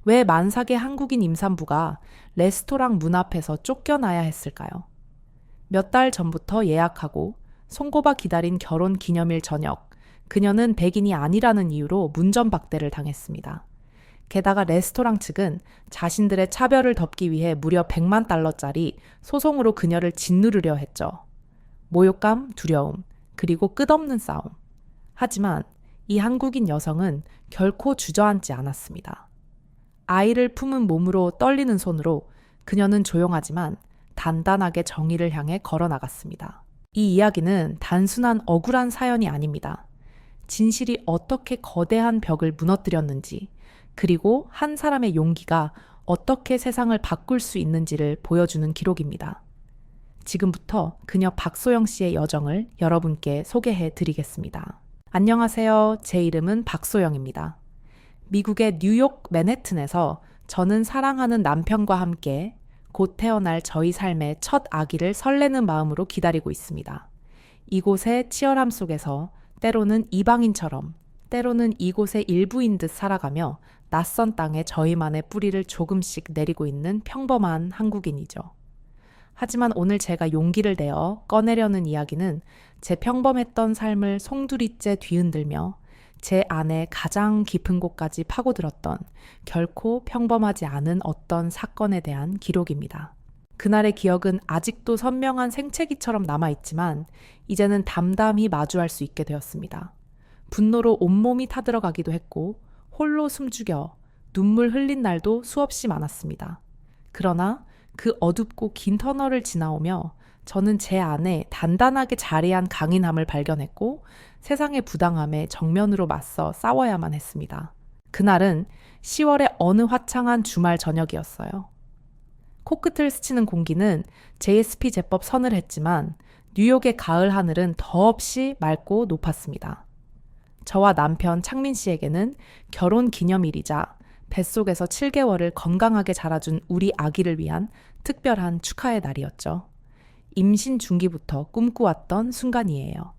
왜 만삭의 한국인 임산부가 레스토랑 문 앞에서 쫓겨나야 했을까요? 몇 달 전부터 예약하고 손꼽아 기다린 결혼 기념일 저녁, 그녀는 백인이 아니라는 이유로 문전박대를 당했습니다. 게다가 레스토랑 측은 자신들의 차별을 덮기 위해 무려 100만 달러짜리 소송으로 그녀를 짓누르려 했죠. 모욕감, 두려움, 그리고 끝없는 싸움. 하지만 이 한국인 여성은 결코 주저앉지 않았습니다. 아이를 품은 몸으로 떨리는 손으로 그녀는 조용하지만 단단하게 정의를 향해 걸어 나갔습니다. 이 이야기는 단순한 억울한 사연이 아닙니다. 진실이 어떻게 거대한 벽을 무너뜨렸는지, 그리고 한 사람의 용기가 어떻게 세상을 바꿀 수 있는지를 보여주는 기록입니다. 지금부터 그녀 박소영 씨의 여정을 여러분께 소개해 드리겠습니다. 안녕하세요. 제 이름은 박소영입니다. 미국의 뉴욕 맨해튼에서 저는 사랑하는 남편과 함께 곧 태어날 저희 삶의 첫 아기를 설레는 마음으로 기다리고 있습니다. 이곳의 치열함 속에서 때로는 이방인처럼, 때로는 이곳의 일부인 듯 살아가며 낯선 땅에 저희만의 뿌리를 조금씩 내리고 있는 평범한 한국인이죠. 하지만 오늘 제가 용기를 내어 꺼내려는 이야기는 제 평범했던 삶을 송두리째 뒤흔들며 제 안에 가장 깊은 곳까지 파고들었던 결코 평범하지 않은 어떤 사건에 대한 기록입니다. 그날의 기억은 아직도 선명한 생채기처럼 남아있지만 이제는 담담히 마주할 수 있게 되었습니다. 분노로 온몸이 타들어가기도 했고 홀로 숨죽여 눈물 흘린 날도 수없이 많았습니다. 그러나 그 어둡고 긴 터널을 지나오며 저는 제 안에 단단하게 자리한 강인함을 발견했고 세상의 부당함에 정면으로 맞서 싸워야만 했습니다. 그날은 10월의 어느 화창한 주말 저녁이었어요. 코끝을 스치는 공기는 JSP 제법 서늘했지만 뉴욕의 가을 하늘은 더없이 맑고 높았습니다. 저와 남편 창민 씨에게는 결혼 기념일이자 뱃속에서 7개월을 건강하게 자라준 우리 아기를 위한 특별한 축하의 날이었죠. 임신 중기부터 꿈꾸었던 순간이에요.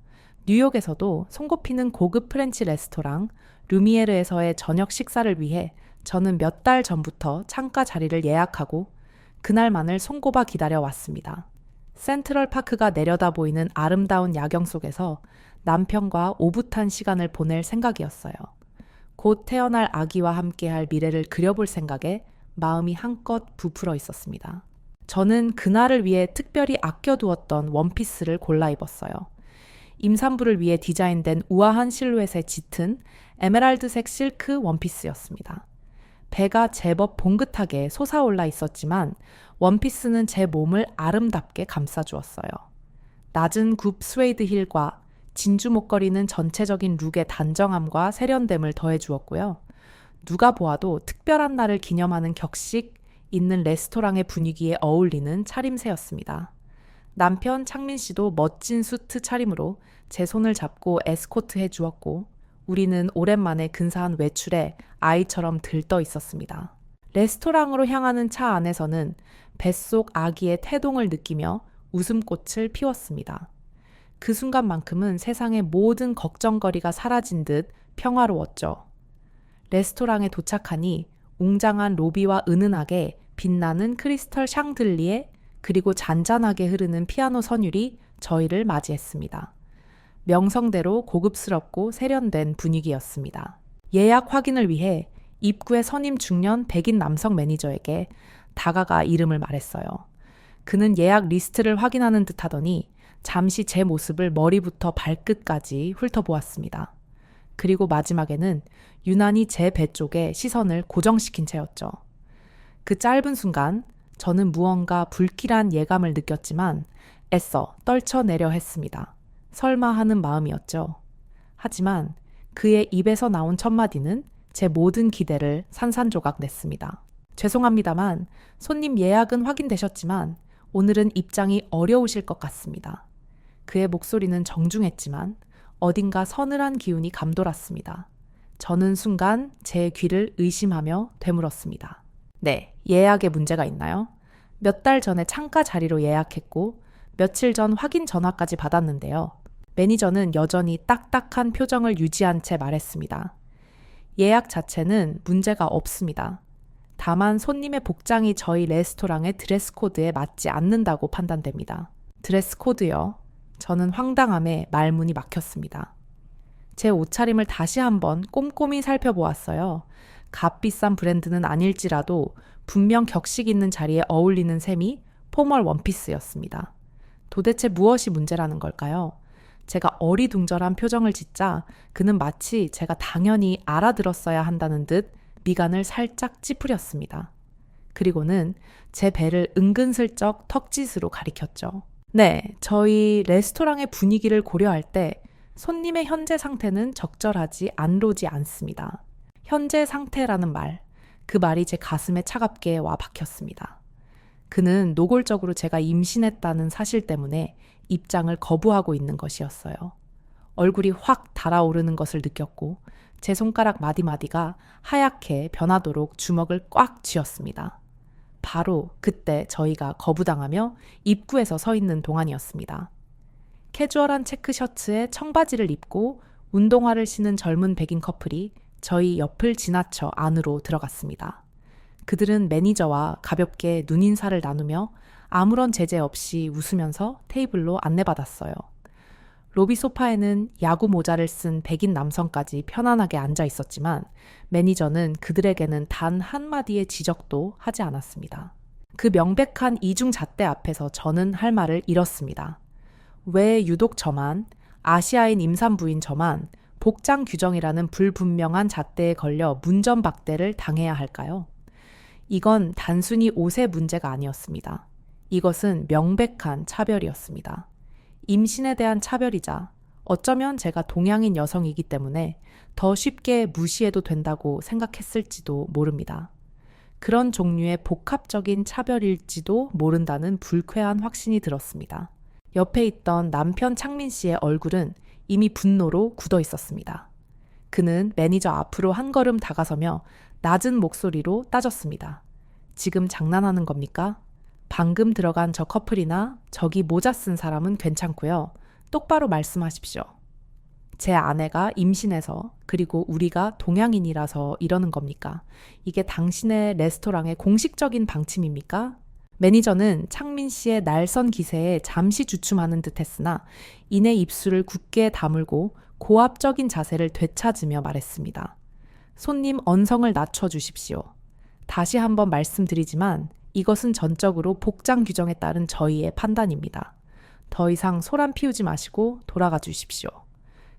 뉴욕에서도 손꼽히는 고급 프렌치 레스토랑 루미에르에서의 저녁 식사를 위해 저는 몇 달 전부터 창가 자리를 예약하고 그날만을 손꼽아 기다려왔습니다. 센트럴 파크가 내려다 보이는 아름다운 야경 속에서 남편과 오붓한 시간을 보낼 생각이었어요. 곧 태어날 아기와 함께할 미래를 그려볼 생각에 마음이 한껏 부풀어 있었습니다. 저는 그날을 위해 특별히 아껴두었던 원피스를 골라 입었어요. 임산부를 위해 디자인된 우아한 실루엣의 짙은 에메랄드색 실크 원피스였습니다. 배가 제법 봉긋하게 솟아올라 있었지만 원피스는 제 몸을 아름답게 감싸주었어요. 낮은 굽 스웨이드 힐과 진주 목걸이는 전체적인 룩의 단정함과 세련됨을 더해주었고요. 누가 보아도 특별한 날을 기념하는 격식 있는 레스토랑의 분위기에 어울리는 차림새였습니다. 남편 창민 씨도 멋진 수트 차림으로 제 손을 잡고 에스코트해 주었고 우리는 오랜만에 근사한 외출에 아이처럼 들떠 있었습니다. 레스토랑으로 향하는 차 안에서는 뱃속 아기의 태동을 느끼며 웃음꽃을 피웠습니다. 그 순간만큼은 세상의 모든 걱정거리가 사라진 듯 평화로웠죠. 레스토랑에 도착하니 웅장한 로비와 은은하게 빛나는 크리스털 샹들리에 그리고 잔잔하게 흐르는 피아노 선율이 저희를 맞이했습니다. 명성대로 고급스럽고 세련된 분위기였습니다. 예약 확인을 위해 입구의 선임 중년 백인 남성 매니저에게 다가가 이름을 말했어요. 그는 예약 리스트를 확인하는 듯 하더니 잠시 제 모습을 머리부터 발끝까지 훑어보았습니다. 그리고 마지막에는 유난히 제 배 쪽에 시선을 고정시킨 채였죠. 그 짧은 순간 저는 무언가 불길한 예감을 느꼈지만 애써 떨쳐내려 했습니다. 설마 하는 마음이었죠. 하지만 그의 입에서 나온 첫마디는 제 모든 기대를 산산조각 냈습니다. 죄송합니다만 손님 예약은 확인되셨지만 오늘은 입장이 어려우실 것 같습니다. 그의 목소리는 정중했지만 어딘가 서늘한 기운이 감돌았습니다. 저는 순간 제 귀를 의심하며 되물었습니다. 네, 예약에 문제가 있나요? 몇 달 전에 창가 자리로 예약했고 며칠 전 확인 전화까지 받았는데요. 매니저는 여전히 딱딱한 표정을 유지한 채 말했습니다. 예약 자체는 문제가 없습니다. 다만 손님의 복장이 저희 레스토랑의 드레스 코드에 맞지 않는다고 판단됩니다. 드레스 코드요? 저는 황당함에 말문이 막혔습니다. 제 옷차림을 다시 한번 꼼꼼히 살펴보았어요. 값비싼 브랜드는 아닐지라도 분명 격식 있는 자리에 어울리는 셈이 포멀 원피스였습니다. 도대체 무엇이 문제라는 걸까요? 제가 어리둥절한 표정을 짓자 그는 마치 제가 당연히 알아들었어야 한다는 듯 미간을 살짝 찌푸렸습니다. 그리고는 제 배를 은근슬쩍 턱짓으로 가리켰죠. 네, 저희 레스토랑의 분위기를 고려할 때 손님의 현재 상태는 적절하지 안로지 않습니다. 현재 상태라는 말, 그 말이 제 가슴에 차갑게 와 박혔습니다. 그는 노골적으로 제가 임신했다는 사실 때문에 입장을 거부하고 있는 것이었어요. 얼굴이 확 달아오르는 것을 느꼈고 제 손가락 마디마디가 하얗게 변하도록 주먹을 꽉 쥐었습니다. 바로 그때 저희가 거부당하며 입구에서 서 있는 동안이었습니다. 캐주얼한 체크 셔츠에 청바지를 입고 운동화를 신은 젊은 백인 커플이 저희 옆을 지나쳐 안으로 들어갔습니다. 그들은 매니저와 가볍게 눈인사를 나누며 아무런 제재 없이 웃으면서 테이블로 안내받았어요. 로비 소파에는 야구 모자를 쓴 백인 남성까지 편안하게 앉아 있었지만 매니저는 그들에게는 단 한마디의 지적도 하지 않았습니다. 그 명백한 이중 잣대 앞에서 저는 할 말을 잃었습니다. 왜 유독 저만, 아시아인 임산부인 저만 복장 규정이라는 불분명한 잣대에 걸려 문전박대를 당해야 할까요? 이건 단순히 옷의 문제가 아니었습니다. 이것은 명백한 차별이었습니다. 임신에 대한 차별이자 어쩌면 제가 동양인 여성이기 때문에 더 쉽게 무시해도 된다고 생각했을지도 모릅니다. 그런 종류의 복합적인 차별일지도 모른다는 불쾌한 확신이 들었습니다. 옆에 있던 남편 창민 씨의 얼굴은 이미 분노로 굳어 있었습니다. 그는 매니저 앞으로 한 걸음 다가서며 낮은 목소리로 따졌습니다. 지금 장난하는 겁니까? 방금 들어간 저 커플이나 저기 모자 쓴 사람은 괜찮고요. 똑바로 말씀하십시오. 제 아내가 임신해서 그리고 우리가 동양인이라서 이러는 겁니까? 이게 당신의 레스토랑의 공식적인 방침입니까? 매니저는 창민 씨의 날선 기세에 잠시 주춤하는 듯 했으나 이내 입술을 굳게 다물고 고압적인 자세를 되찾으며 말했습니다. 손님 언성을 낮춰주십시오. 다시 한번 말씀드리지만 이것은 전적으로 복장 규정에 따른 저희의 판단입니다. 더 이상 소란 피우지 마시고 돌아가 주십시오.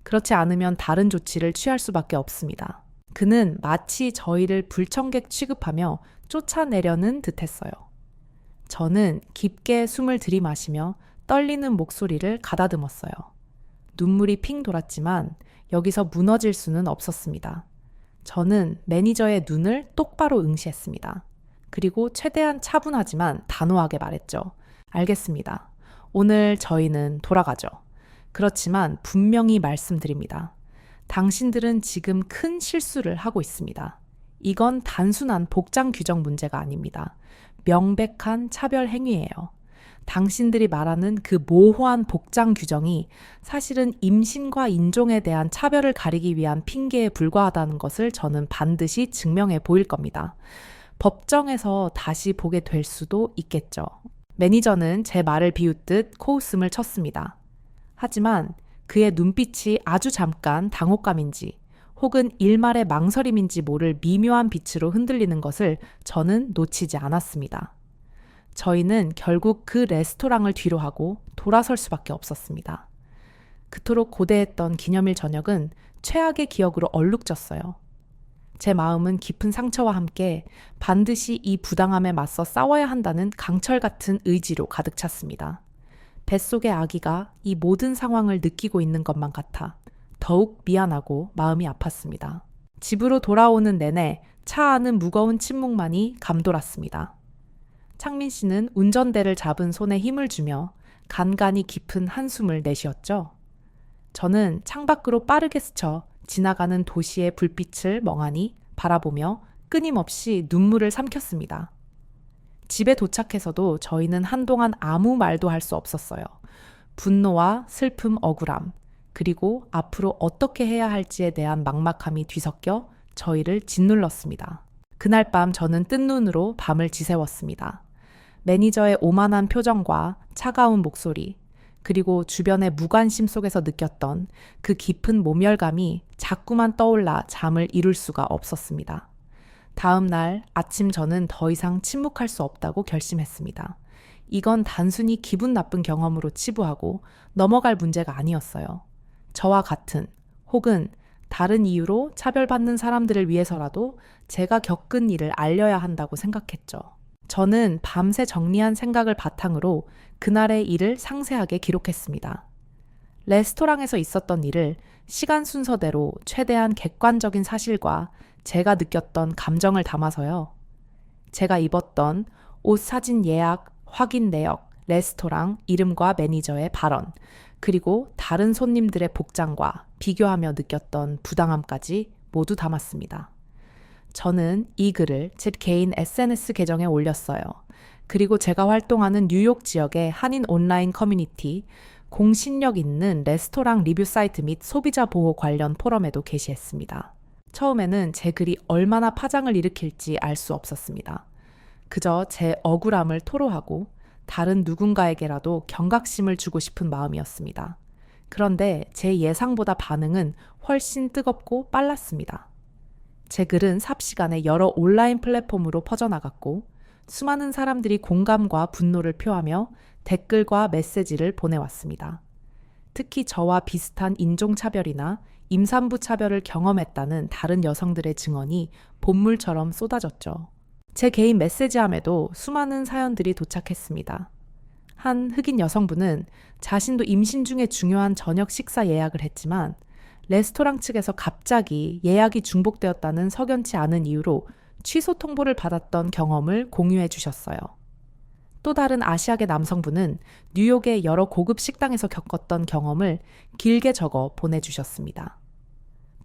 그렇지 않으면 다른 조치를 취할 수밖에 없습니다. 그는 마치 저희를 불청객 취급하며 쫓아내려는 듯했어요. 저는 깊게 숨을 들이마시며 떨리는 목소리를 가다듬었어요. 눈물이 핑 돌았지만 여기서 무너질 수는 없었습니다. 저는 매니저의 눈을 똑바로 응시했습니다. 그리고 최대한 차분하지만 단호하게 말했죠. 알겠습니다. 오늘 저희는 돌아가죠. 그렇지만 분명히 말씀드립니다. 당신들은 지금 큰 실수를 하고 있습니다. 이건 단순한 복장 규정 문제가 아닙니다. 명백한 차별 행위예요. 당신들이 말하는 그 모호한 복장 규정이 사실은 임신과 인종에 대한 차별을 가리기 위한 핑계에 불과하다는 것을 저는 반드시 증명해 보일 겁니다. 법정에서 다시 보게 될 수도 있겠죠. 매니저는 제 말을 비웃듯 코웃음을 쳤습니다. 하지만 그의 눈빛이 아주 잠깐 당혹감인지 혹은 일말의 망설임인지 모를 미묘한 빛으로 흔들리는 것을 저는 놓치지 않았습니다. 저희는 결국 그 레스토랑을 뒤로하고 돌아설 수밖에 없었습니다. 그토록 고대했던 기념일 저녁은 최악의 기억으로 얼룩졌어요. 제 마음은 깊은 상처와 함께 반드시 이 부당함에 맞서 싸워야 한다는 강철 같은 의지로 가득 찼습니다. 뱃속의 아기가 이 모든 상황을 느끼고 있는 것만 같아 더욱 미안하고 마음이 아팠습니다. 집으로 돌아오는 내내 차 안은 무거운 침묵만이 감돌았습니다. 창민 씨는 운전대를 잡은 손에 힘을 주며 간간히 깊은 한숨을 내쉬었죠. 저는 창밖으로 빠르게 스쳐 지나가는 도시의 불빛을 멍하니 바라보며 끊임없이 눈물을 삼켰습니다. 집에 도착해서도 저희는 한동안 아무 말도 할 수 없었어요. 분노와 슬픔, 억울함, 그리고 앞으로 어떻게 해야 할지에 대한 막막함이 뒤섞여 저희를 짓눌렀습니다. 그날 밤 저는 뜬 눈으로 밤을 지새웠습니다. 매니저의 오만한 표정과 차가운 목소리, 그리고 주변의 무관심 속에서 느꼈던 그 깊은 모멸감이 자꾸만 떠올라 잠을 이룰 수가 없었습니다. 다음 날 아침 저는 더 이상 침묵할 수 없다고 결심했습니다. 이건 단순히 기분 나쁜 경험으로 치부하고 넘어갈 문제가 아니었어요. 저와 같은 혹은 다른 이유로 차별받는 사람들을 위해서라도 제가 겪은 일을 알려야 한다고 생각했죠. 저는 밤새 정리한 생각을 바탕으로 그날의 일을 상세하게 기록했습니다. 레스토랑에서 있었던 일을 시간 순서대로 최대한 객관적인 사실과 제가 느꼈던 감정을 담아서요. 제가 입었던 옷 사진 예약, 확인 내역, 레스토랑 이름과 매니저의 발언, 그리고 다른 손님들의 복장과 비교하며 느꼈던 부당함까지 모두 담았습니다. 저는 이 글을 제 개인 SNS 계정에 올렸어요. 그리고 제가 활동하는 뉴욕 지역의 한인 온라인 커뮤니티, 공신력 있는 레스토랑 리뷰 사이트 및 소비자 보호 관련 포럼에도 게시했습니다. 처음에는 제 글이 얼마나 파장을 일으킬지 알 수 없었습니다. 그저 제 억울함을 토로하고 다른 누군가에게라도 경각심을 주고 싶은 마음이었습니다. 그런데 제 예상보다 반응은 훨씬 뜨겁고 빨랐습니다. 제 글은 삽시간에 여러 온라인 플랫폼으로 퍼져나갔고 수많은 사람들이 공감과 분노를 표하며 댓글과 메시지를 보내왔습니다. 특히 저와 비슷한 인종차별이나 임산부 차별을 경험했다는 다른 여성들의 증언이 본물처럼 쏟아졌죠. 제 개인 메시지함에도 수많은 사연들이 도착했습니다. 한 흑인 여성분은 자신도 임신 중에 중요한 저녁 식사 예약을 했지만 레스토랑 측에서 갑자기 예약이 중복되었다는 석연치 않은 이유로 취소 통보를 받았던 경험을 공유해 주셨어요. 또 다른 아시아계 남성분은 뉴욕의 여러 고급 식당에서 겪었던 경험을 길게 적어 보내주셨습니다.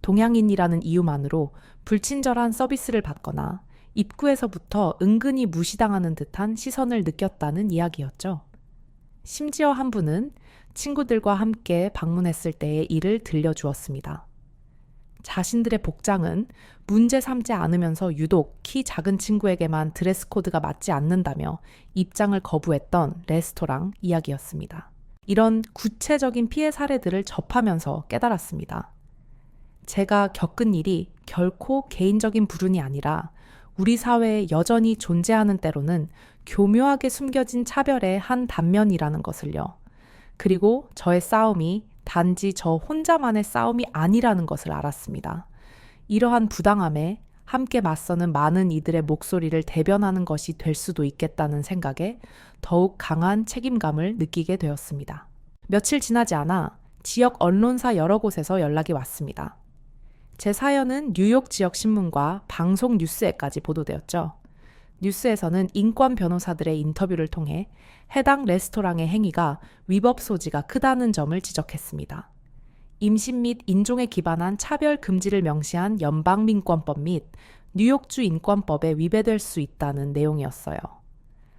동양인이라는 이유만으로 불친절한 서비스를 받거나 입구에서부터 은근히 무시당하는 듯한 시선을 느꼈다는 이야기였죠. 심지어 한 분은 친구들과 함께 방문했을 때의 일을 들려주었습니다. 자신들의 복장은 문제 삼지 않으면서 유독 키 작은 친구에게만 드레스 코드가 맞지 않는다며 입장을 거부했던 레스토랑 이야기였습니다. 이런 구체적인 피해 사례들을 접하면서 깨달았습니다. 제가 겪은 일이 결코 개인적인 불운이 아니라 우리 사회에 여전히 존재하는 때로는 교묘하게 숨겨진 차별의 한 단면이라는 것을요. 그리고 저의 싸움이 단지 저 혼자만의 싸움이 아니라는 것을 알았습니다. 이러한 부당함에 함께 맞서는 많은 이들의 목소리를 대변하는 것이 될 수도 있겠다는 생각에 더욱 강한 책임감을 느끼게 되었습니다. 며칠 지나지 않아 지역 언론사 여러 곳에서 연락이 왔습니다. 제 사연은 뉴욕 지역 신문과 방송 뉴스에까지 보도되었죠. 뉴스에서는 인권 변호사들의 인터뷰를 통해 해당 레스토랑의 행위가 위법 소지가 크다는 점을 지적했습니다. 임신 및 인종에 기반한 차별 금지를 명시한 연방민권법 및 뉴욕주 인권법에 위배될 수 있다는 내용이었어요.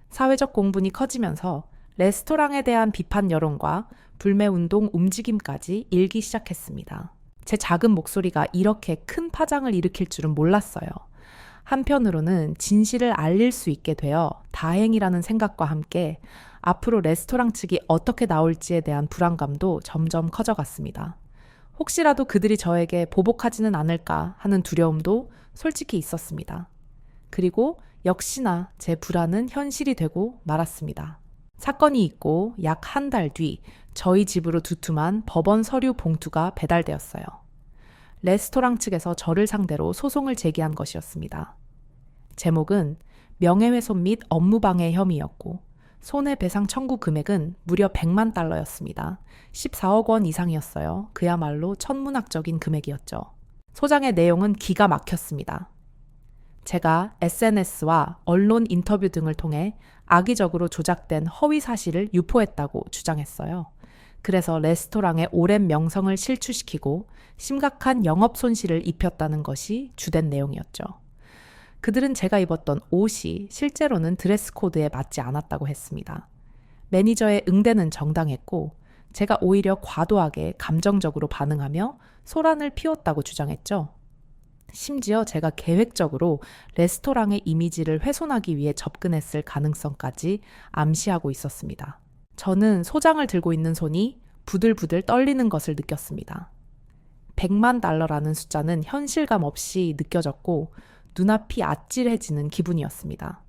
사회적 공분이 커지면서 레스토랑에 대한 비판 여론과 불매운동 움직임까지 일기 시작했습니다. 제 작은 목소리가 이렇게 큰 파장을 일으킬 줄은 몰랐어요. 한편으로는 진실을 알릴 수 있게 되어 다행이라는 생각과 함께 앞으로 레스토랑 측이 어떻게 나올지에 대한 불안감도 점점 커져갔습니다. 혹시라도 그들이 저에게 보복하지는 않을까 하는 두려움도 솔직히 있었습니다. 그리고 역시나 제 불안은 현실이 되고 말았습니다. 사건이 있고 약 한 달 뒤 저희 집으로 두툼한 법원 서류 봉투가 배달되었어요. 레스토랑 측에서 저를 상대로 소송을 제기한 것이었습니다. 제목은 명예훼손 및 업무방해 혐의였고 손해배상 청구 금액은 무려 100만 달러였습니다. 14억 원 이상이었어요. 그야말로 천문학적인 금액이었죠. 소장의 내용은 기가 막혔습니다. 제가 SNS와 언론 인터뷰 등을 통해 악의적으로 조작된 허위 사실을 유포했다고 주장했어요. 그래서 레스토랑의 오랜 명성을 실추시키고 심각한 영업 손실을 입혔다는 것이 주된 내용이었죠. 그들은 제가 입었던 옷이 실제로는 드레스 코드에 맞지 않았다고 했습니다. 매니저의 응대는 정당했고 제가 오히려 과도하게 감정적으로 반응하며 소란을 피웠다고 주장했죠. 심지어 제가 계획적으로 레스토랑의 이미지를 훼손하기 위해 접근했을 가능성까지 암시하고 있었습니다. 저는 소장을 들고 있는 손이 부들부들 떨리는 것을 느꼈습니다. 100만 달러라는 숫자는 현실감 없이 느껴졌고 눈앞이 아찔해지는 기분이었습니다.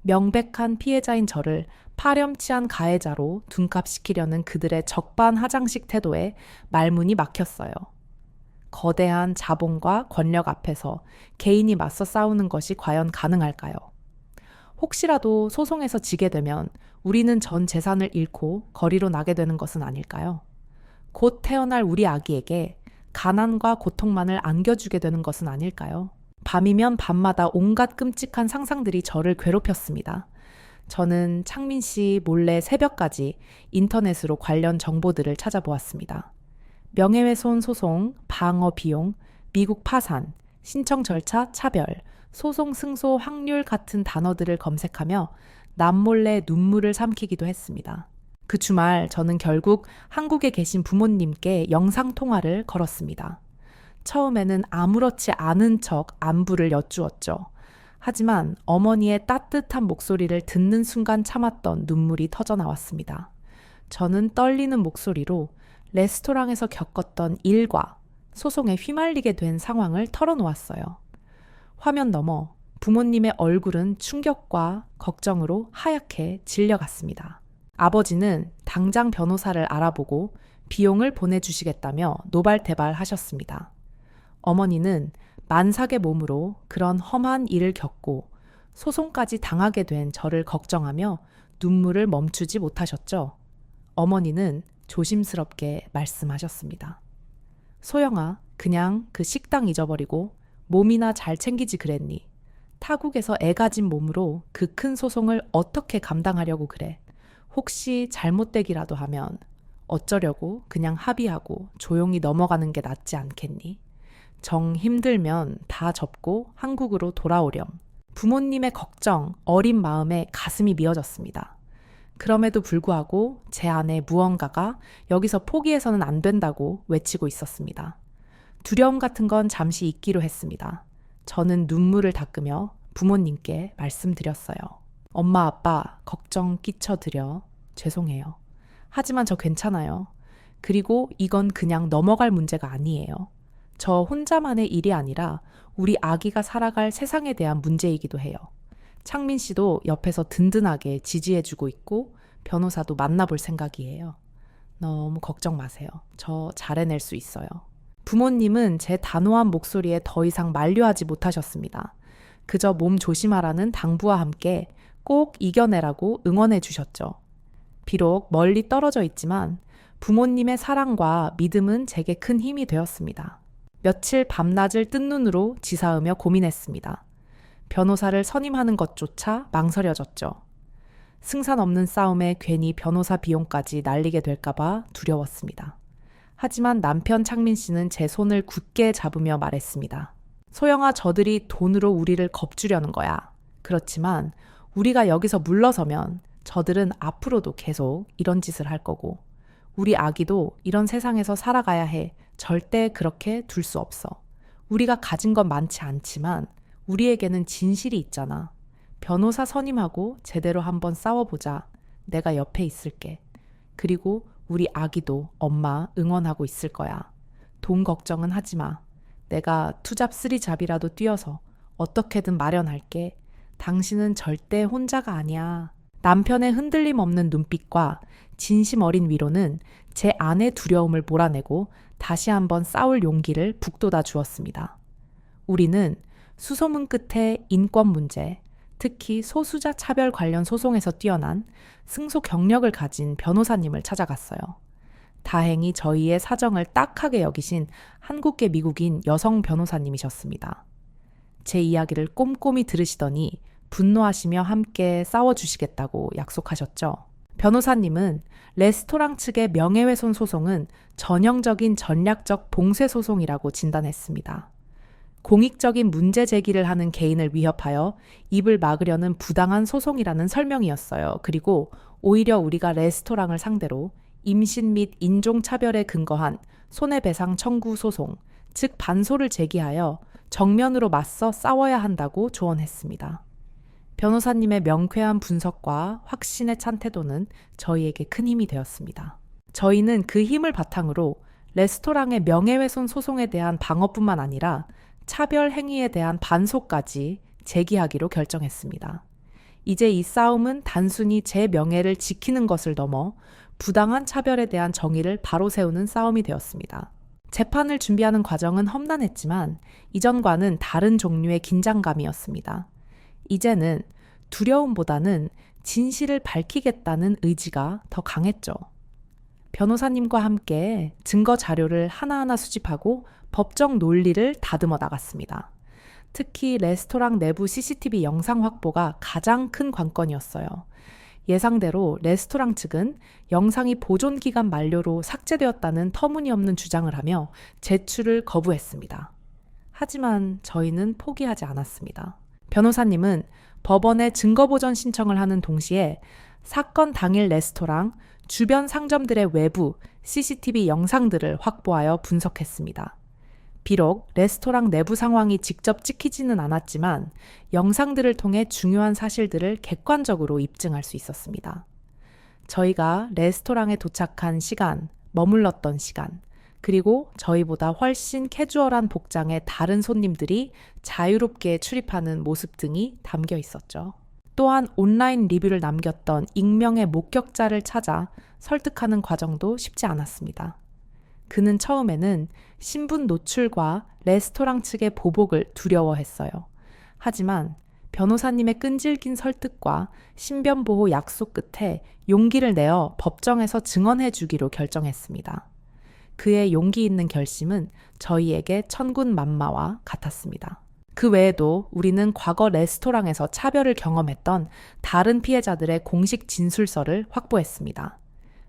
명백한 피해자인 저를 파렴치한 가해자로 둔갑시키려는 그들의 적반하장식 태도에 말문이 막혔어요. 거대한 자본과 권력 앞에서 개인이 맞서 싸우는 것이 과연 가능할까요? 혹시라도 소송에서 지게 되면 우리는 전 재산을 잃고 거리로 나게 되는 것은 아닐까요? 곧 태어날 우리 아기에게 가난과 고통만을 안겨주게 되는 것은 아닐까요? 밤이면 밤마다 온갖 끔찍한 상상들이 저를 괴롭혔습니다. 저는 창민 씨 몰래 새벽까지 인터넷으로 관련 정보들을 찾아보았습니다. 명예훼손 소송, 방어 비용, 미국 파산, 신청 절차 차별, 소송 승소 확률 같은 단어들을 검색하며 남몰래 눈물을 삼키기도 했습니다. 그 주말 저는 결국 한국에 계신 부모님께 영상통화를 걸었습니다. 처음에는 아무렇지 않은 척 안부를 여쭈었죠. 하지만 어머니의 따뜻한 목소리를 듣는 순간 참았던 눈물이 터져 나왔습니다. 저는 떨리는 목소리로 레스토랑에서 겪었던 일과 소송에 휘말리게 된 상황을 털어놓았어요. 화면 너머 부모님의 얼굴은 충격과 걱정으로 하얗게 질려갔습니다. 아버지는 당장 변호사를 알아보고 비용을 보내주시겠다며 노발대발하셨습니다. 어머니는 만삭의 몸으로 그런 험한 일을 겪고 소송까지 당하게 된 저를 걱정하며 눈물을 멈추지 못하셨죠. 어머니는 조심스럽게 말씀하셨습니다. 소영아, 그냥 그 식당 잊어버리고 몸이나 잘 챙기지 그랬니? 타국에서 애 가진 몸으로 그 큰 소송을 어떻게 감당하려고 그래? 혹시 잘못되기라도 하면 어쩌려고 그냥 합의하고 조용히 넘어가는 게 낫지 않겠니? 정 힘들면 다 접고 한국으로 돌아오렴. 부모님의 걱정, 어린 마음에 가슴이 미어졌습니다. 그럼에도 불구하고 제 안에 무언가가 여기서 포기해서는 안 된다고 외치고 있었습니다. 두려움 같은 건 잠시 잊기로 했습니다. 저는 눈물을 닦으며 부모님께 말씀드렸어요. 엄마, 아빠, 걱정 끼쳐드려 죄송해요. 하지만 저 괜찮아요. 그리고 이건 그냥 넘어갈 문제가 아니에요. 저 혼자만의 일이 아니라 우리 아기가 살아갈 세상에 대한 문제이기도 해요. 창민 씨도 옆에서 든든하게 지지해주고 있고 변호사도 만나볼 생각이에요. 너무 걱정 마세요. 저 잘 해낼 수 있어요. 부모님은 제 단호한 목소리에 더 이상 만류하지 못하셨습니다. 그저 몸 조심하라는 당부와 함께 꼭 이겨내라고 응원해 주셨죠. 비록 멀리 떨어져 있지만 부모님의 사랑과 믿음은 제게 큰 힘이 되었습니다. 며칠 밤낮을 뜬 눈으로 지사으며 고민했습니다. 변호사를 선임하는 것조차 망설여졌죠. 승산 없는 싸움에 괜히 변호사 비용까지 날리게 될까봐 두려웠습니다. 하지만 남편 창민 씨는 제 손을 굳게 잡으며 말했습니다. 소영아, 저들이 돈으로 우리를 겁주려는 거야. 그렇지만 우리가 여기서 물러서면 저들은 앞으로도 계속 이런 짓을 할 거고 우리 아기도 이런 세상에서 살아가야 해. 절대 그렇게 둘 수 없어. 우리가 가진 건 많지 않지만 우리에게는 진실이 있잖아. 변호사 선임하고 제대로 한번 싸워보자. 내가 옆에 있을게. 그리고 우리 아기도 엄마 응원하고 있을 거야. 돈 걱정은 하지 마. 내가 투잡 쓰리잡이라도 뛰어서 어떻게든 마련할게. 당신은 절대 혼자가 아니야. 남편의 흔들림 없는 눈빛과 진심 어린 위로는 제 안의 두려움을 몰아내고 다시 한번 싸울 용기를 북돋아 주었습니다. 우리는 수소문 끝에 인권 문제, 특히 소수자 차별 관련 소송에서 뛰어난 승소 경력을 가진 변호사님을 찾아갔어요. 다행히 저희의 사정을 딱하게 여기신 한국계 미국인 여성 변호사님이셨습니다. 제 이야기를 꼼꼼히 들으시더니 분노하시며 함께 싸워주시겠다고 약속하셨죠. 변호사님은 레스토랑 측의 명예훼손 소송은 전형적인 전략적 봉쇄 소송이라고 진단했습니다. 공익적인 문제 제기를 하는 개인을 위협하여 입을 막으려는 부당한 소송이라는 설명이었어요. 그리고 오히려 우리가 레스토랑을 상대로 임신 및 인종차별에 근거한 손해배상 청구 소송, 즉 반소를 제기하여 정면으로 맞서 싸워야 한다고 조언했습니다. 변호사님의 명쾌한 분석과 확신에 찬 태도는 저희에게 큰 힘이 되었습니다. 저희는 그 힘을 바탕으로 레스토랑의 명예훼손 소송에 대한 방어뿐만 아니라 차별 행위에 대한 반소까지 제기하기로 결정했습니다. 이제 이 싸움은 단순히 제 명예를 지키는 것을 넘어 부당한 차별에 대한 정의를 바로 세우는 싸움이 되었습니다. 재판을 준비하는 과정은 험난했지만 이전과는 다른 종류의 긴장감이었습니다. 이제는 두려움보다는 진실을 밝히겠다는 의지가 더 강했죠. 변호사님과 함께 증거 자료를 하나하나 수집하고 법적 논리를 다듬어 나갔습니다. 특히 레스토랑 내부 CCTV 영상 확보가 가장 큰 관건이었어요. 예상대로 레스토랑 측은 영상이 보존 기간 만료로 삭제되었다는 터무니없는 주장을 하며 제출을 거부했습니다. 하지만 저희는 포기하지 않았습니다. 변호사님은 법원에 증거 보전 신청을 하는 동시에 사건 당일 레스토랑 주변 상점들의 외부 CCTV 영상들을 확보하여 분석했습니다. 비록 레스토랑 내부 상황이 직접 찍히지는 않았지만 영상들을 통해 중요한 사실들을 객관적으로 입증할 수 있었습니다. 저희가 레스토랑에 도착한 시간, 머물렀던 시간, 그리고 저희보다 훨씬 캐주얼한 복장의 다른 손님들이 자유롭게 출입하는 모습 등이 담겨 있었죠. 또한 온라인 리뷰를 남겼던 익명의 목격자를 찾아 설득하는 과정도 쉽지 않았습니다. 그는 처음에는 신분 노출과 레스토랑 측의 보복을 두려워했어요. 하지만 변호사님의 끈질긴 설득과 신변보호 약속 끝에 용기를 내어 법정에서 증언해 주기로 결정했습니다. 그의 용기 있는 결심은 저희에게 천군만마와 같았습니다. 그 외에도 우리는 과거 레스토랑에서 차별을 경험했던 다른 피해자들의 공식 진술서를 확보했습니다.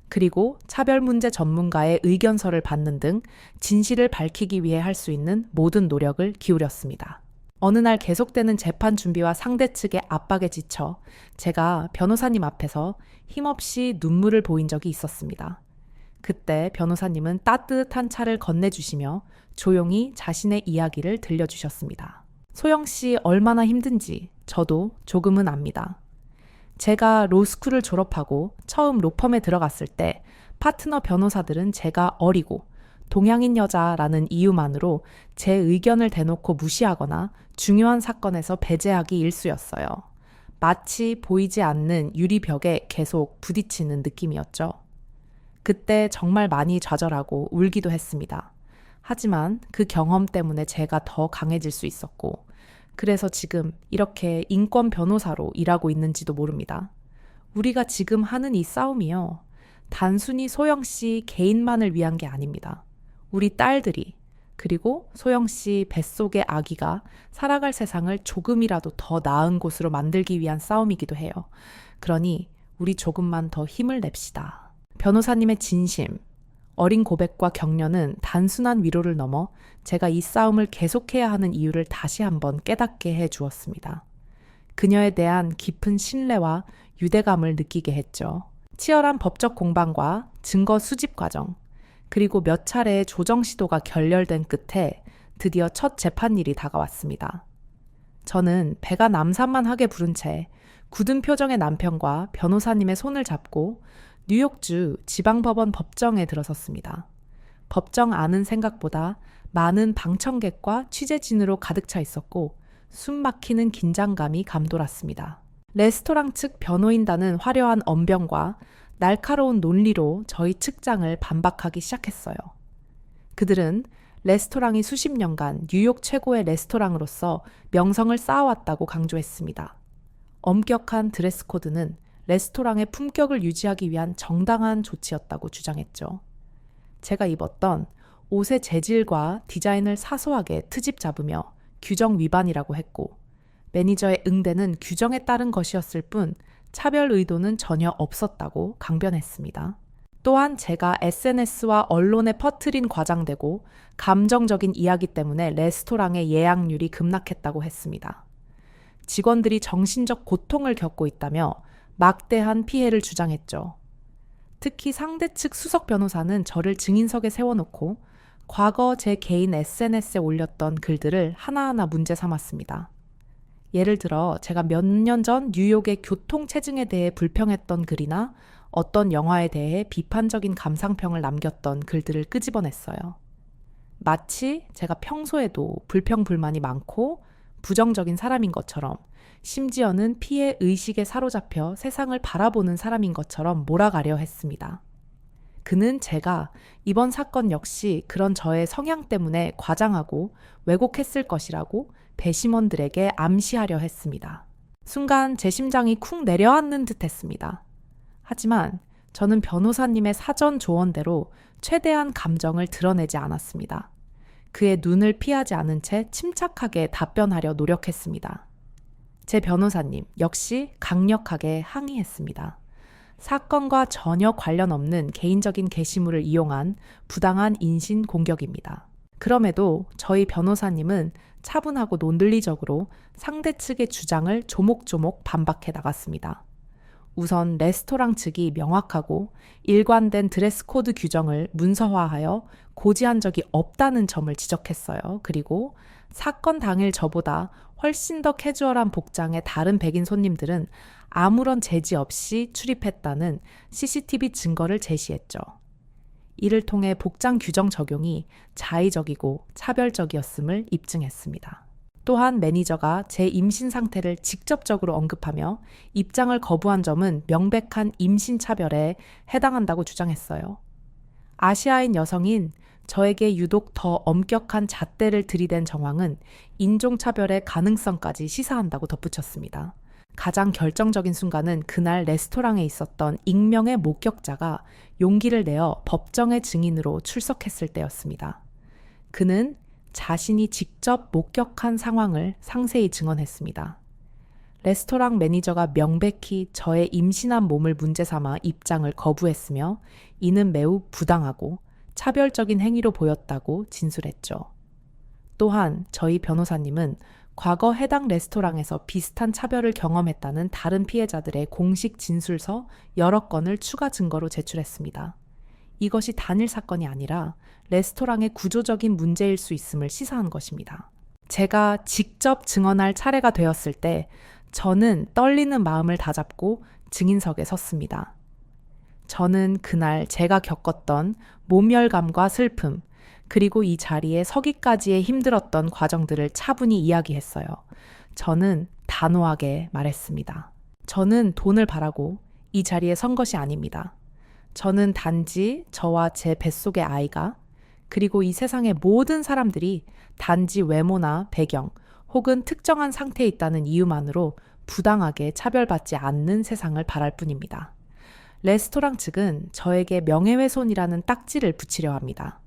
그리고 차별 문제 전문가의 의견서를 받는 등 진실을 밝히기 위해 할 수 있는 모든 노력을 기울였습니다. 어느 날 계속되는 재판 준비와 상대 측의 압박에 지쳐 제가 변호사님 앞에서 힘없이 눈물을 보인 적이 있었습니다. 그때 변호사님은 따뜻한 차를 건네주시며 조용히 자신의 이야기를 들려주셨습니다. 소영 씨 얼마나 힘든지 저도 조금은 압니다. 제가 로스쿨을 졸업하고 처음 로펌에 들어갔을 때 파트너 변호사들은 제가 어리고 동양인 여자라는 이유만으로 제 의견을 대놓고 무시하거나 중요한 사건에서 배제하기 일쑤였어요. 마치 보이지 않는 유리벽에 계속 부딪히는 느낌이었죠. 그때 정말 많이 좌절하고 울기도 했습니다. 하지만 그 경험 때문에 제가 더 강해질 수 있었고, 그래서 지금 이렇게 인권 변호사로 일하고 있는지도 모릅니다. 우리가 지금 하는 이 싸움이요, 단순히 소영 씨 개인만을 위한 게 아닙니다. 우리 딸들이, 그리고 소영 씨 뱃속의 아기가 살아갈 세상을 조금이라도 더 나은 곳으로 만들기 위한 싸움이기도 해요. 그러니 우리 조금만 더 힘을 냅시다. 변호사님의 진심, 어린 고백과 격려는 단순한 위로를 넘어 제가 이 싸움을 계속해야 하는 이유를 다시 한번 깨닫게 해 주었습니다. 그녀에 대한 깊은 신뢰와 유대감을 느끼게 했죠. 치열한 법적 공방과 증거 수집 과정, 그리고 몇 차례의 조정 시도가 결렬된 끝에 드디어 첫 재판일이 다가왔습니다. 저는 배가 남산만하게 부른 채 굳은 표정의 남편과 변호사님의 손을 잡고 뉴욕주 지방법원 법정에 들어섰습니다. 법정 안은 생각보다 많은 방청객과 취재진으로 가득 차 있었고 숨막히는 긴장감이 감돌았습니다. 레스토랑 측 변호인단은 화려한 언변과 날카로운 논리로 저희 측장을 반박하기 시작했어요. 그들은 레스토랑이 수십 년간 뉴욕 최고의 레스토랑으로서 명성을 쌓아왔다고 강조했습니다. 엄격한 드레스 코드는 레스토랑의 품격을 유지하기 위한 정당한 조치였다고 주장했죠. 제가 입었던 옷의 재질과 디자인을 사소하게 트집 잡으며 규정 위반이라고 했고, 매니저의 응대는 규정에 따른 것이었을 뿐 차별 의도는 전혀 없었다고 강변했습니다. 또한 제가 SNS와 언론에 퍼뜨린 과장되고 감정적인 이야기 때문에 레스토랑의 예약률이 급락했다고 했습니다. 직원들이 정신적 고통을 겪고 있다며 막대한 피해를 주장했죠. 특히 상대 측 수석 변호사는 저를 증인석에 세워놓고 과거 제 개인 SNS에 올렸던 글들을 하나하나 문제 삼았습니다. 예를 들어 제가 몇 년 전 뉴욕의 교통체증에 대해 불평했던 글이나 어떤 영화에 대해 비판적인 감상평을 남겼던 글들을 끄집어냈어요. 마치 제가 평소에도 불평불만이 많고 부정적인 사람인 것처럼, 심지어는 피해 의식에 사로잡혀 세상을 바라보는 사람인 것처럼 몰아가려 했습니다. 그는 제가 이번 사건 역시 그런 저의 성향 때문에 과장하고 왜곡했을 것이라고 배심원들에게 암시하려 했습니다. 순간 제 심장이 쿵 내려앉는 듯 했습니다. 하지만 저는 변호사님의 사전 조언대로 최대한 감정을 드러내지 않았습니다. 그의 눈을 피하지 않은 채 침착하게 답변하려 노력했습니다. 제 변호사님 역시 강력하게 항의했습니다. 사건과 전혀 관련 없는 개인적인 게시물을 이용한 부당한 인신 공격입니다. 그럼에도 저희 변호사님은 차분하고 논리적으로 상대 측의 주장을 조목조목 반박해 나갔습니다. 우선 레스토랑 측이 명확하고 일관된 드레스 코드 규정을 문서화하여 고지한 적이 없다는 점을 지적했어요. 그리고 사건 당일 저보다 훨씬 더 캐주얼한 복장의 다른 백인 손님들은 아무런 제지 없이 출입했다는 CCTV 증거를 제시했죠. 이를 통해 복장 규정 적용이 자의적이고 차별적이었음을 입증했습니다. 또한 매니저가 제 임신 상태를 직접적으로 언급하며 입장을 거부한 점은 명백한 임신 차별에 해당한다고 주장했어요. 아시아인 여성인 저에게 유독 더 엄격한 잣대를 들이댄 정황은 인종차별의 가능성까지 시사한다고 덧붙였습니다. 가장 결정적인 순간은 그날 레스토랑에 있었던 익명의 목격자가 용기를 내어 법정의 증인으로 출석했을 때였습니다. 그는 자신이 직접 목격한 상황을 상세히 증언했습니다. 레스토랑 매니저가 명백히 저의 임신한 몸을 문제 삼아 입장을 거부했으며 이는 매우 부당하고 차별적인 행위로 보였다고 진술했죠. 또한 저희 변호사님은 과거 해당 레스토랑에서 비슷한 차별을 경험했다는 다른 피해자들의 공식 진술서 여러 건을 추가 증거로 제출했습니다. 이것이 단일 사건이 아니라 레스토랑의 구조적인 문제일 수 있음을 시사한 것입니다. 제가 직접 증언할 차례가 되었을 때 저는 떨리는 마음을 다잡고 증인석에 섰습니다. 저는 그날 제가 겪었던 모멸감과 슬픔, 그리고 이 자리에 서기까지의 힘들었던 과정들을 차분히 이야기했어요. 저는 단호하게 말했습니다. 저는 돈을 바라고 이 자리에 선 것이 아닙니다. 저는 단지 저와 제 뱃속의 아이가, 그리고 이 세상의 모든 사람들이 단지 외모나 배경 혹은 특정한 상태에 있다는 이유만으로 부당하게 차별받지 않는 세상을 바랄 뿐입니다. 레스토랑 측은 저에게 명예훼손이라는 딱지를 붙이려 합니다.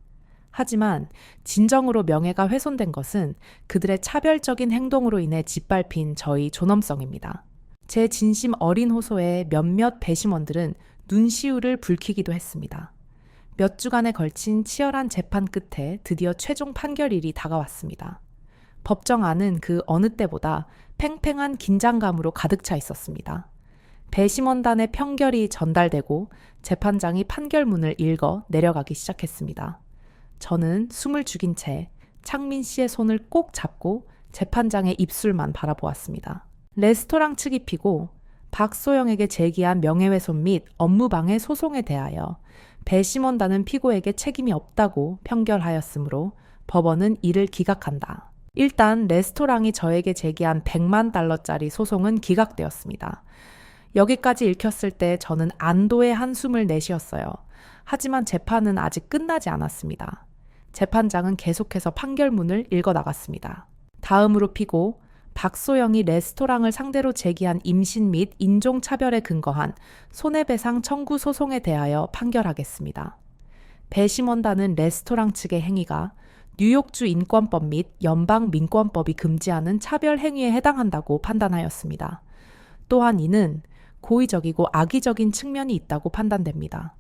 하지만 진정으로 명예가 훼손된 것은 그들의 차별적인 행동으로 인해 짓밟힌 저희 존엄성입니다. 제 진심 어린 호소에 몇몇 배심원들은 눈시울을 붉히기도 했습니다. 몇 주간에 걸친 치열한 재판 끝에 드디어 최종 판결일이 다가왔습니다. 법정 안은 그 어느 때보다 팽팽한 긴장감으로 가득 차 있었습니다. 배심원단의 평결이 전달되고 재판장이 판결문을 읽어 내려가기 시작했습니다. 저는 숨을 죽인 채 창민 씨의 손을 꼭 잡고 재판장의 입술만 바라보았습니다. 레스토랑 측이 피고 박소영에게 제기한 명예훼손 및 업무방해 소송에 대하여 배심원단은 피고에게 책임이 없다고 판결하였으므로 법원은 이를 기각한다. 일단 레스토랑이 저에게 제기한 100만 달러짜리 소송은 기각되었습니다. 여기까지 읽혔을 때 저는 안도의 한숨을 내쉬었어요. 하지만 재판은 아직 끝나지 않았습니다. 재판장은 계속해서 판결문을 읽어나갔습니다. 다음으로 피고 박소영이 레스토랑을 상대로 제기한 임신 및 인종차별에 근거한 손해배상 청구 소송에 대하여 판결하겠습니다. 배심원단은 레스토랑 측의 행위가 뉴욕주 인권법 및 연방 민권법이 금지하는 차별 행위에 해당한다고 판단하였습니다. 또한 이는 고의적이고 악의적인 측면이 있다고 판단됩니다.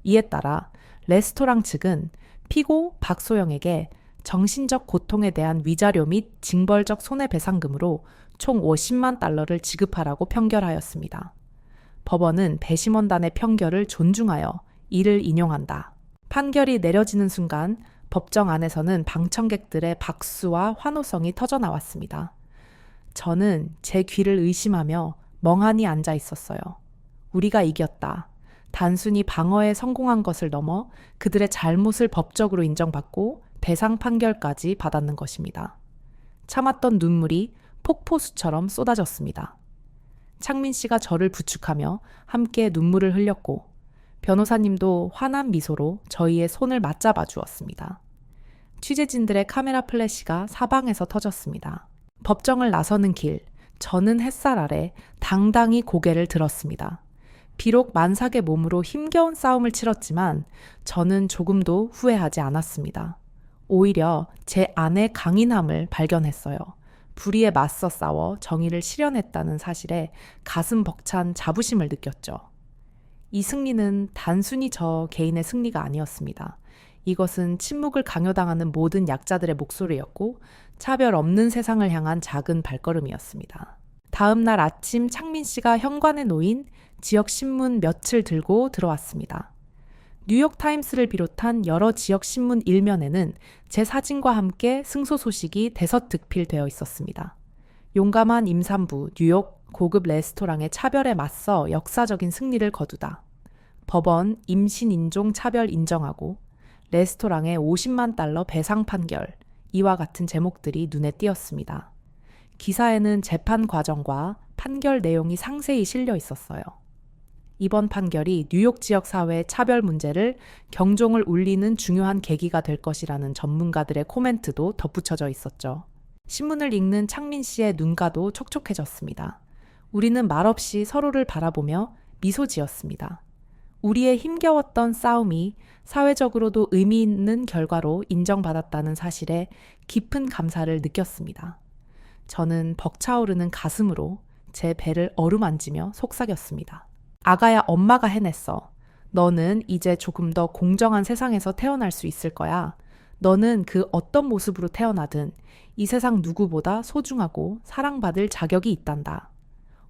이에 따라 레스토랑 측은 피고 박소영에게 정신적 고통에 대한 위자료 및 징벌적 손해배상금으로 총 50만 달러를 지급하라고 판결하였습니다. 법원은 배심원단의 판결을 존중하여 이를 인용한다. 판결이 내려지는 순간 법정 안에서는 방청객들의 박수와 환호성이 터져나왔습니다. 저는 제 귀를 의심하며 멍하니 앉아 있었어요. 우리가 이겼다. 단순히 방어에 성공한 것을 넘어 그들의 잘못을 법적으로 인정받고 배상 판결까지 받았는 것입니다. 참았던 눈물이 폭포수처럼 쏟아졌습니다. 창민 씨가 저를 부축하며 함께 눈물을 흘렸고 변호사님도 환한 미소로 저희의 손을 맞잡아 주었습니다. 취재진들의 카메라 플래시가 사방에서 터졌습니다. 법정을 나서는 길, 저는 햇살 아래 당당히 고개를 들었습니다. 비록 만삭의 몸으로 힘겨운 싸움을 치렀지만 저는 조금도 후회하지 않았습니다. 오히려 제 안의 강인함을 발견했어요. 불의에 맞서 싸워 정의를 실현했다는 사실에 가슴 벅찬 자부심을 느꼈죠. 이 승리는 단순히 저 개인의 승리가 아니었습니다. 이것은 침묵을 강요당하는 모든 약자들의 목소리였고 차별 없는 세상을 향한 작은 발걸음이었습니다. 다음 날 아침 창민 씨가 현관에 놓인 지역 신문 몇을 들고 들어왔습니다. 뉴욕타임스를 비롯한 여러 지역 신문 일면에는 제 사진과 함께 승소 소식이 대서특필되어 있었습니다. 용감한 임산부, 뉴욕 고급 레스토랑의 차별에 맞서 역사적인 승리를 거두다. 법원 임신 인종 차별 인정하고 레스토랑에 50만 달러 배상 판결, 이와 같은 제목들이 눈에 띄었습니다. 기사에는 재판 과정과 판결 내용이 상세히 실려 있었어요. 이번 판결이 뉴욕 지역 사회의 차별 문제를 경종을 울리는 중요한 계기가 될 것이라는 전문가들의 코멘트도 덧붙여져 있었죠. 신문을 읽는 창민 씨의 눈가도 촉촉해졌습니다. 우리는 말없이 서로를 바라보며 미소 지었습니다. 우리의 힘겨웠던 싸움이 사회적으로도 의미 있는 결과로 인정받았다는 사실에 깊은 감사를 느꼈습니다. 저는 벅차오르는 가슴으로 제 배를 어루만지며 속삭였습니다. 아가야, 엄마가 해냈어. 너는 이제 조금 더 공정한 세상에서 태어날 수 있을 거야. 너는 그 어떤 모습으로 태어나든 이 세상 누구보다 소중하고 사랑받을 자격이 있단다.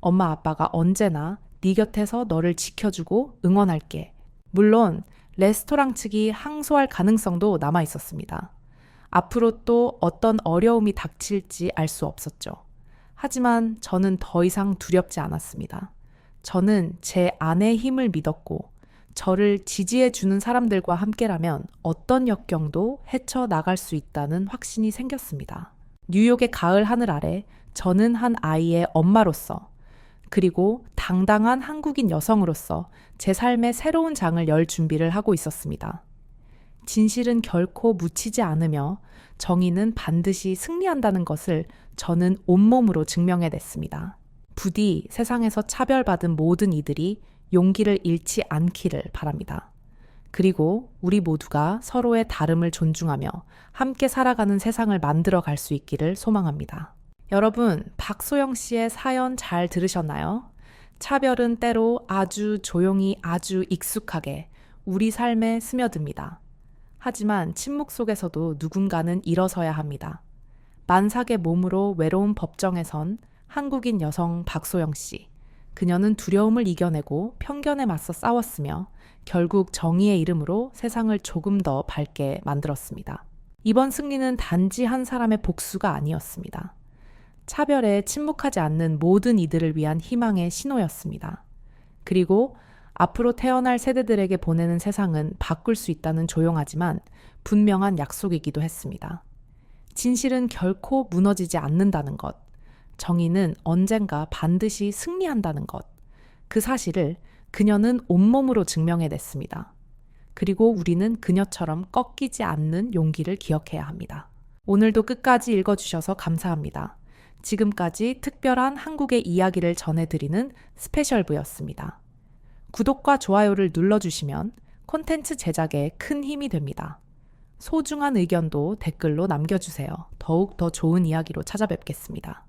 엄마 아빠가 언제나 네 곁에서 너를 지켜주고 응원할게. 물론 레스토랑 측이 항소할 가능성도 남아 있었습니다. 앞으로 또 어떤 어려움이 닥칠지 알 수 없었죠. 하지만 저는 더 이상 두렵지 않았습니다. 저는 제 안의 힘을 믿었고 저를 지지해 주는 사람들과 함께라면 어떤 역경도 헤쳐나갈 수 있다는 확신이 생겼습니다. 뉴욕의 가을 하늘 아래 저는 한 아이의 엄마로서 그리고 당당한 한국인 여성으로서 제 삶의 새로운 장을 열 준비를 하고 있었습니다. 진실은 결코 묻히지 않으며 정의는 반드시 승리한다는 것을 저는 온몸으로 증명해냈습니다. 부디 세상에서 차별받은 모든 이들이 용기를 잃지 않기를 바랍니다. 그리고 우리 모두가 서로의 다름을 존중하며 함께 살아가는 세상을 만들어 갈 수 있기를 소망합니다. 여러분, 박소영 씨의 사연 잘 들으셨나요? 차별은 때로 아주 조용히 아주 익숙하게 우리 삶에 스며듭니다. 하지만 침묵 속에서도 누군가는 일어서야 합니다. 만삭의 몸으로 외로운 법정에선 한국인 여성 박소영 씨. 그녀는 두려움을 이겨내고 편견에 맞서 싸웠으며 결국 정의의 이름으로 세상을 조금 더 밝게 만들었습니다. 이번 승리는 단지 한 사람의 복수가 아니었습니다. 차별에 침묵하지 않는 모든 이들을 위한 희망의 신호였습니다. 그리고 앞으로 태어날 세대들에게 보내는 세상은 바꿀 수 있다는 조용하지만 분명한 약속이기도 했습니다. 진실은 결코 무너지지 않는다는 것, 정의는 언젠가 반드시 승리한다는 것, 그 사실을 그녀는 온몸으로 증명해냈습니다. 그리고 우리는 그녀처럼 꺾이지 않는 용기를 기억해야 합니다. 오늘도 끝까지 읽어주셔서 감사합니다. 지금까지 특별한 한국의 이야기를 전해드리는 스페셜부였습니다. 구독과 좋아요를 눌러주시면 콘텐츠 제작에 큰 힘이 됩니다. 소중한 의견도 댓글로 남겨주세요. 더욱 더 좋은 이야기로 찾아뵙겠습니다.